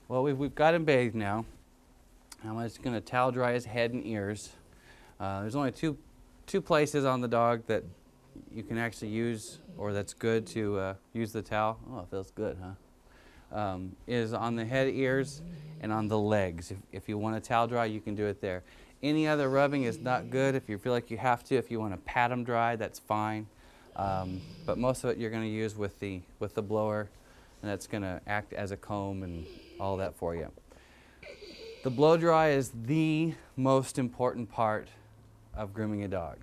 Well, we've got him bathed now. I'm just going to towel dry his head and ears. There's only two places on the dog that you can actually use, or that's good to use the towel. Oh, it feels good, huh? Is on the head, ears, and on the legs. If you want to towel dry, you can do it there. Any other rubbing is not good. If you feel like you have to, if you want to pat them dry, that's fine. But most of it you're going to use with the blower, and that's going to act as a comb and all that for you. The blow dry is the most important part of grooming a dog.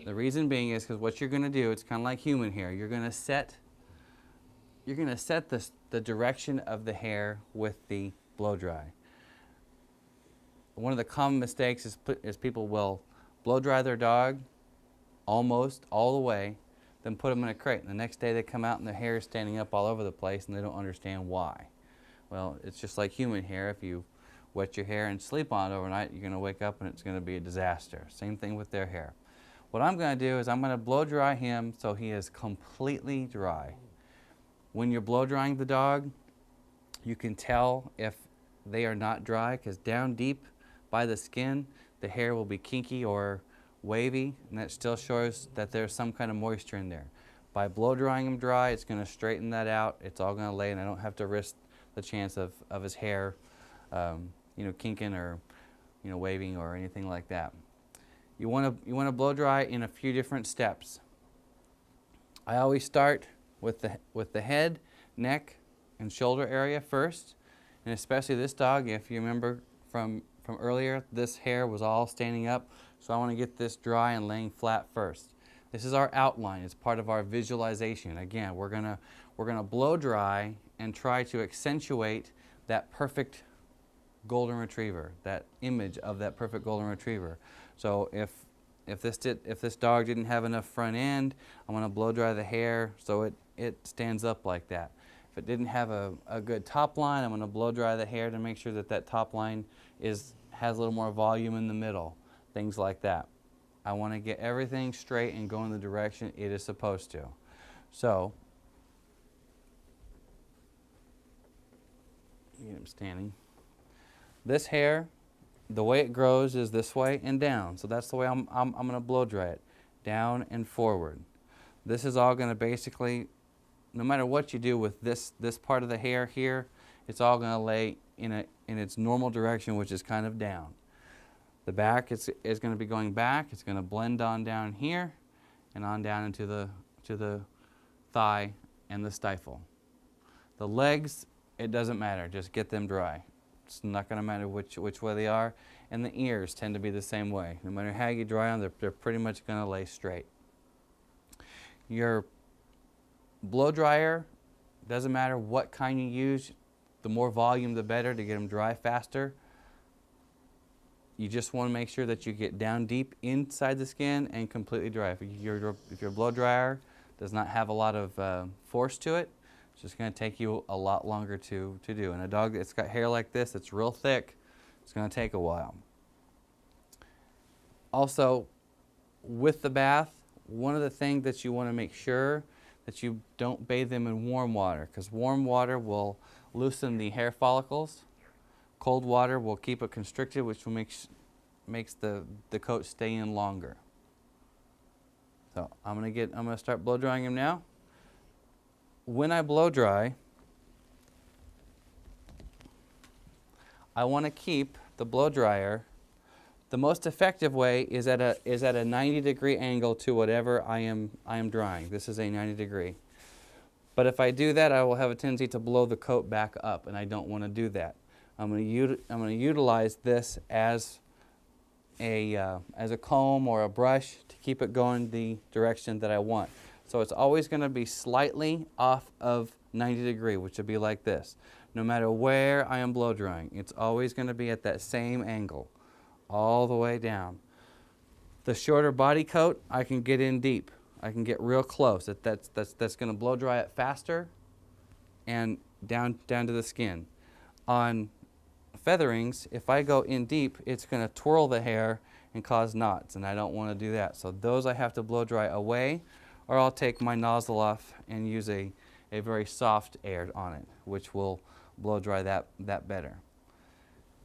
The reason being is because what you're going to do, it's kind of like human hair. You're going to set the direction of the hair with the blow dry. One of the common mistakes is people will blow dry their dog almost all the way, then put them in a crate. And the next day they come out and their hair is standing up all over the place and they don't understand why. Well, it's just like human hair. If you wet your hair and sleep on it overnight, you're going to wake up and it's going to be a disaster. Same thing with their hair. What I'm going to do is I'm going to blow dry him so he is completely dry. When you're blow drying the dog, you can tell if they are not dry because down deep by the skin, the hair will be kinky or wavy, and that still shows that there's some kind of moisture in there. By blow drying him dry, it's going to straighten that out. It's all going to lay, and I don't have to risk the chance of his hair kinking or waving or anything like that. You want to blow dry in a few different steps. I always start with the head, neck, and shoulder area first, and especially this dog. If you remember from earlier, this hair was all standing up, so I want to get this dry and laying flat first. This is our outline. It's part of our visualization. Again, we're gonna blow dry and try to accentuate that perfect golden retriever, that image of that perfect golden retriever. So if this dog didn't have enough front end, I'm going to blow dry the hair so it stands up like that. If it didn't have a good top line, I'm going to blow dry the hair to make sure that top line has a little more volume in the middle, things like that. I want to get everything straight and go in the direction it is supposed to. So, get him standing. This hair, the way it grows is this way and down. So that's the way I'm going to blow dry it, down and forward. This is all going to basically, no matter what you do with this part of the hair here, it's all going to lay in its normal direction, which is kind of down. The back is going to be going back. It's going to blend on down here and on down into the thigh and the stifle. The legs, it doesn't matter. Just get them dry. It's not going to matter which way they are. And the ears tend to be the same way. No matter how you dry them, they're pretty much going to lay straight. Your blow dryer, doesn't matter what kind you use, the more volume the better to get them dry faster. You just want to make sure that you get down deep inside the skin and completely dry. If your blow dryer does not have a lot of force to it, it's just going to take you a lot longer to do. And a dog that's got hair like this, that's real thick, it's going to take a while. Also, with the bath, one of the things that you want to make sure that you don't bathe them in warm water, because warm water will loosen the hair follicles. Cold water will keep it constricted, which will makes the coat stay in longer. So I'm gonna start blow drying him now. When I blow dry, I want to keep the blow dryer. The most effective way is at a 90-degree angle to whatever I am drying. This is a 90-degree. But if I do that, I will have a tendency to blow the coat back up, and I don't want to do that. I'm going to utilize this as a comb or a brush to keep it going the direction that I want. So it's always going to be slightly off of 90 degree, which would be like this. No matter where I am blow drying, it's always going to be at that same angle, all the way down. The shorter body coat, I can get in deep. I can get real close. That's going to blow dry it faster and down to the skin. On featherings, if I go in deep, it's going to twirl the hair and cause knots, and I don't want to do that. So those I have to blow dry away, or I'll take my nozzle off and use a very soft air on it, which will blow dry that better.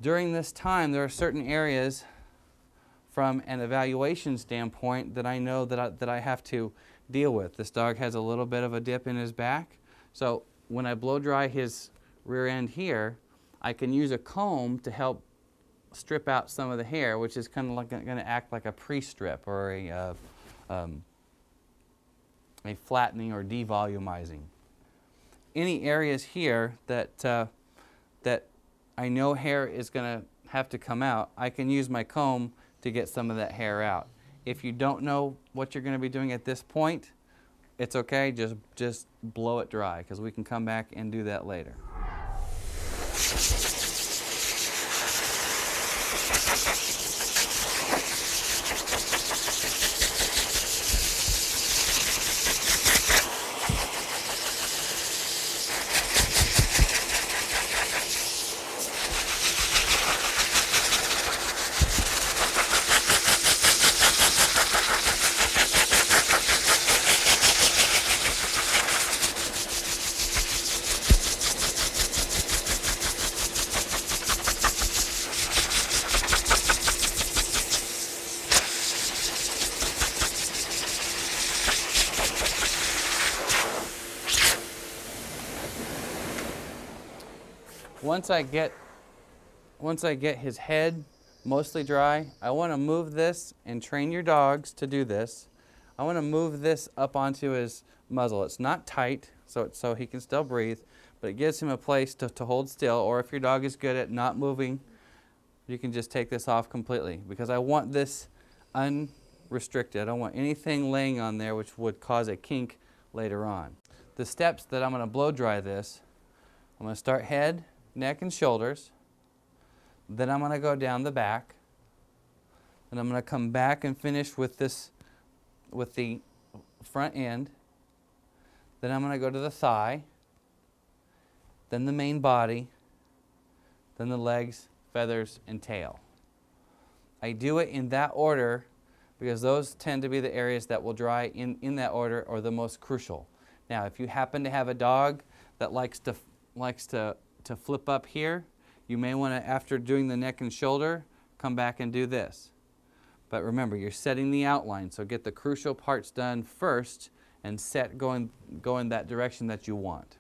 During this time, there are certain areas from an evaluation standpoint that I know that I have to deal with. This dog has a little bit of a dip in his back, so when I blow dry his rear end here, I can use a comb to help strip out some of the hair, which is kind of like going to act like a pre-strip or a flattening or devolumizing. Any areas here that I know hair is going to have to come out, I can use my comb to get some of that hair out. If you don't know what you're going to be doing at this point, it's okay, just blow it dry, because we can come back and do that later. Once I get his head mostly dry, I want to move this, and train your dogs to do this. I want to move this up onto his muzzle. It's not tight, so he can still breathe, but it gives him a place to hold still, or if your dog is good at not moving, you can just take this off completely, because I want this unrestricted. I don't want anything laying on there which would cause a kink later on. The steps that I'm going to blow dry this, I'm going to start head, neck, and shoulders. Then I'm going to go down the back. And I'm going to come back and finish with the front end. Then I'm going to go to the thigh. Then the main body. Then the legs, feathers, and tail. I do it in that order because those tend to be the areas that will dry in that order, or the most crucial. Now, if you happen to have a dog that likes to flip up here, you may want to, after doing the neck and shoulder, come back and do this. But remember, you're setting the outline, so get the crucial parts done first and set going that direction that you want.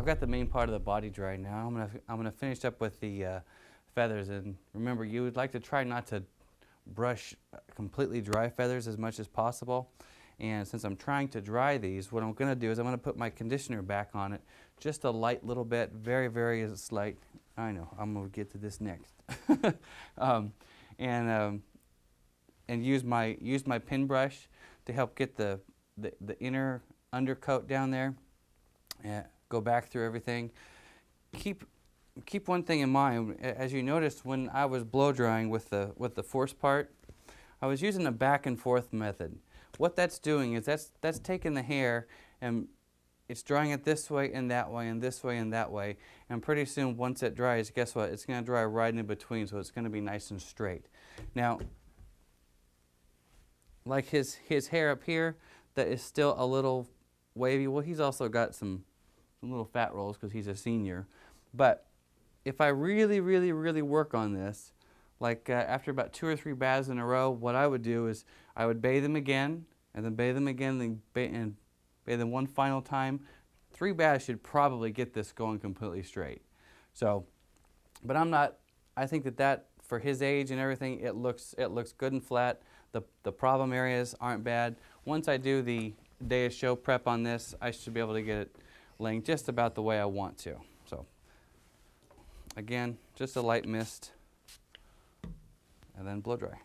I've got the main part of the body dry now. I'm gonna finish up with the feathers. And remember, you would like to try not to brush completely dry feathers as much as possible. And since I'm trying to dry these, what I'm gonna do is I'm gonna put my conditioner back on it, just a light little bit, very, very slight. I know, I'm gonna get to this next. um, and use my pin brush to help get the inner undercoat down there. Go back through everything. Keep one thing in mind. As you noticed, when I was blow drying with the force part, I was using a back and forth method. What that's doing is that's taking the hair and it's drying it this way and that way and this way and that way. And pretty soon, once it dries, guess what? It's going to dry right in between, so it's going to be nice and straight. Now, like his hair up here, that is still a little wavy. Well, he's also got some little fat rolls because he's a senior. But if I really, really, really work on this, like after about 2 or 3 baths in a row, what I would do is I would bathe them again, and then bathe them again, and bathe them one final time. 3 baths should probably get this going completely straight. So, but I think that for his age and everything, it looks good and flat. The problem areas aren't bad. Once I do the day of show prep on this, I should be able to get it laying just about the way I want to. So, again, just a light mist, and then blow dry.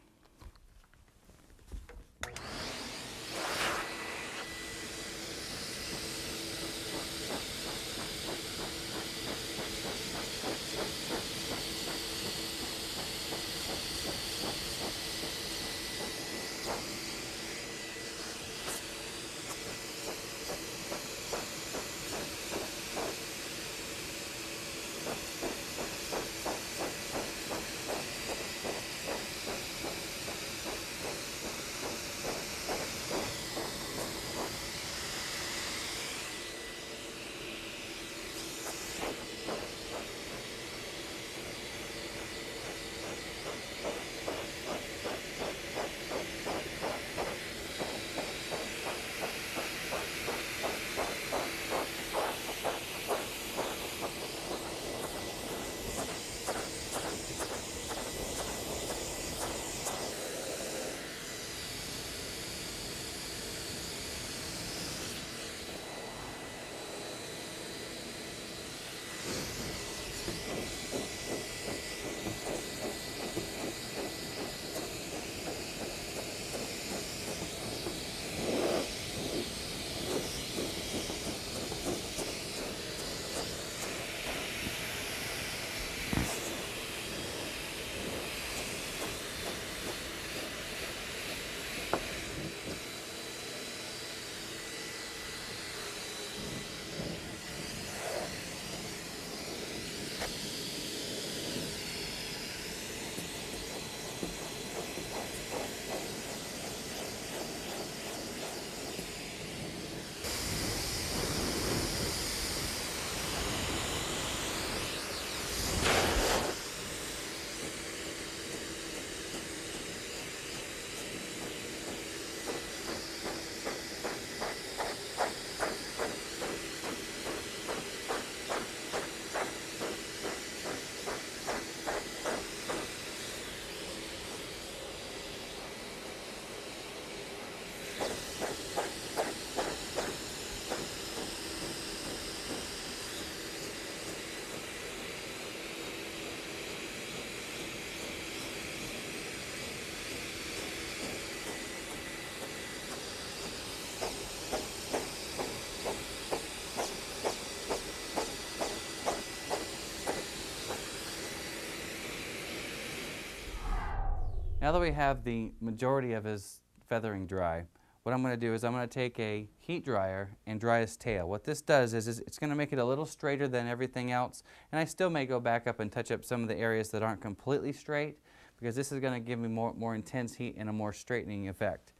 Now that we have the majority of his feathering dry, what I'm going to do is I'm going to take a heat dryer and dry his tail. What this does is it's going to make it a little straighter than everything else, and I still may go back up and touch up some of the areas that aren't completely straight, because this is going to give me more intense heat and a more straightening effect.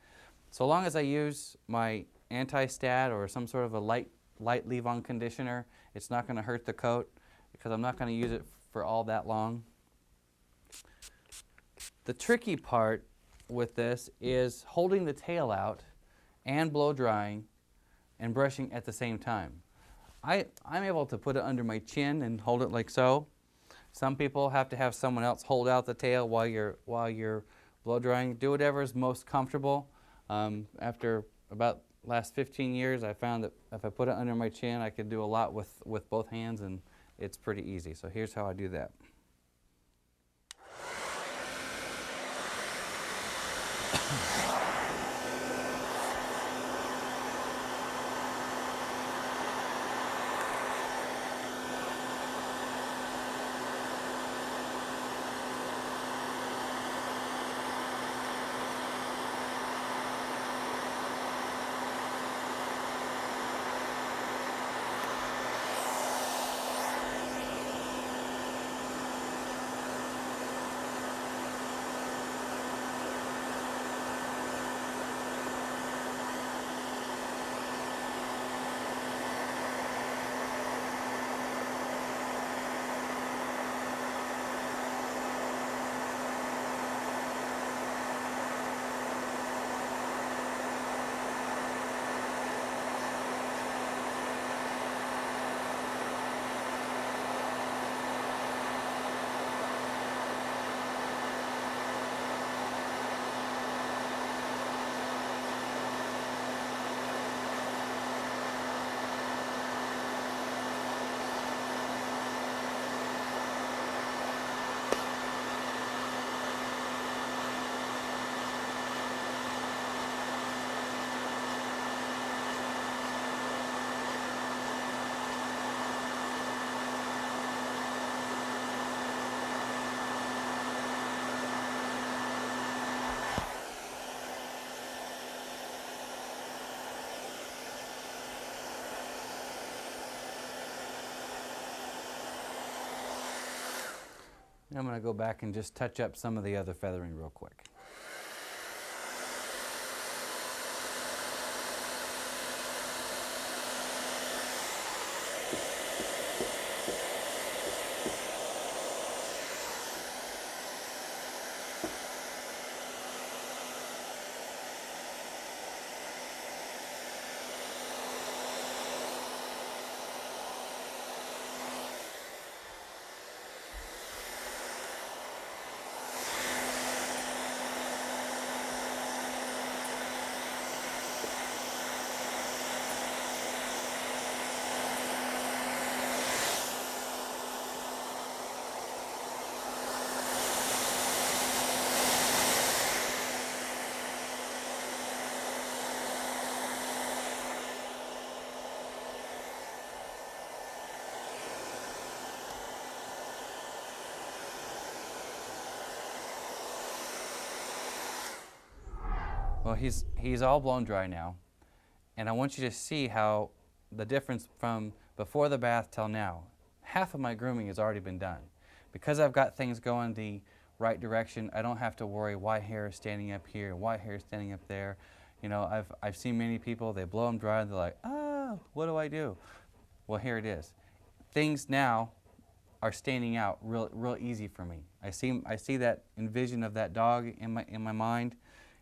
So long as I use my anti-stat or some sort of a light leave-on conditioner, it's not going to hurt the coat, because I'm not going to use it for all that long. The tricky part with this is holding the tail out and blow drying and brushing at the same time. I'm able to put it under my chin and hold it like so. Some people have to have someone else hold out the tail while you're blow drying. Do whatever is most comfortable. After about last 15 years, I found that if I put it under my chin, I could do a lot with both hands, and it's pretty easy. So here's how I do that. And I'm going to go back and just touch up some of the other feathering real quick. Well, he's all blown dry now, and I want you to see how the difference from before the bath till now. Half of my grooming has already been done. Because I've got things going the right direction, I don't have to worry why hair is standing up here, why hair is standing up there. You know, I've seen many people, they blow them dry and they're like, ah, what do I do? Well, here it is. Things now are standing out real easy for me. I see that envision of that dog in my mind,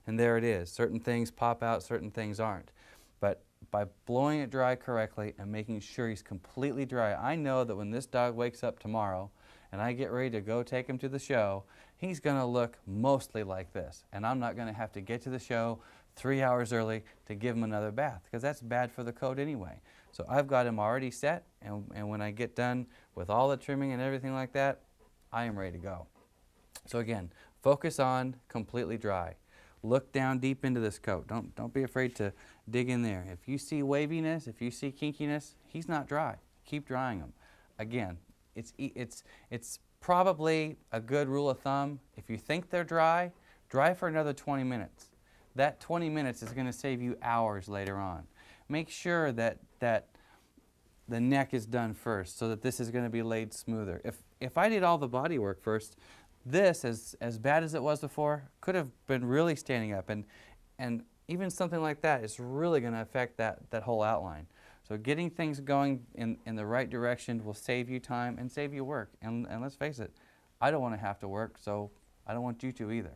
and there it is. Certain things pop out, certain things aren't. But by blowing it dry correctly and making sure he's completely dry, I know that when this dog wakes up tomorrow and I get ready to go take him to the show, he's going to look mostly like this. And I'm not going to have to get to the show 3 hours early to give him another bath, because that's bad for the coat anyway. So I've got him already set, and when I get done with all the trimming and everything like that, I am ready to go. So again, focus on completely dry. Look down deep into this coat. Don't be afraid to dig in there. If you see waviness, if you see kinkiness, he's not dry. Keep drying him. Again, it's probably a good rule of thumb. If you think they're dry, dry for another 20 minutes. That 20 minutes is going to save you hours later on. Make sure that the neck is done first, so that this is going to be laid smoother. If I did all the body work first, this, as bad as it was before, could have been really standing up, and even something like that is really going to affect that whole outline. So getting things going in the right direction will save you time and save you work. And let's face it, I don't want to have to work, so I don't want you to either.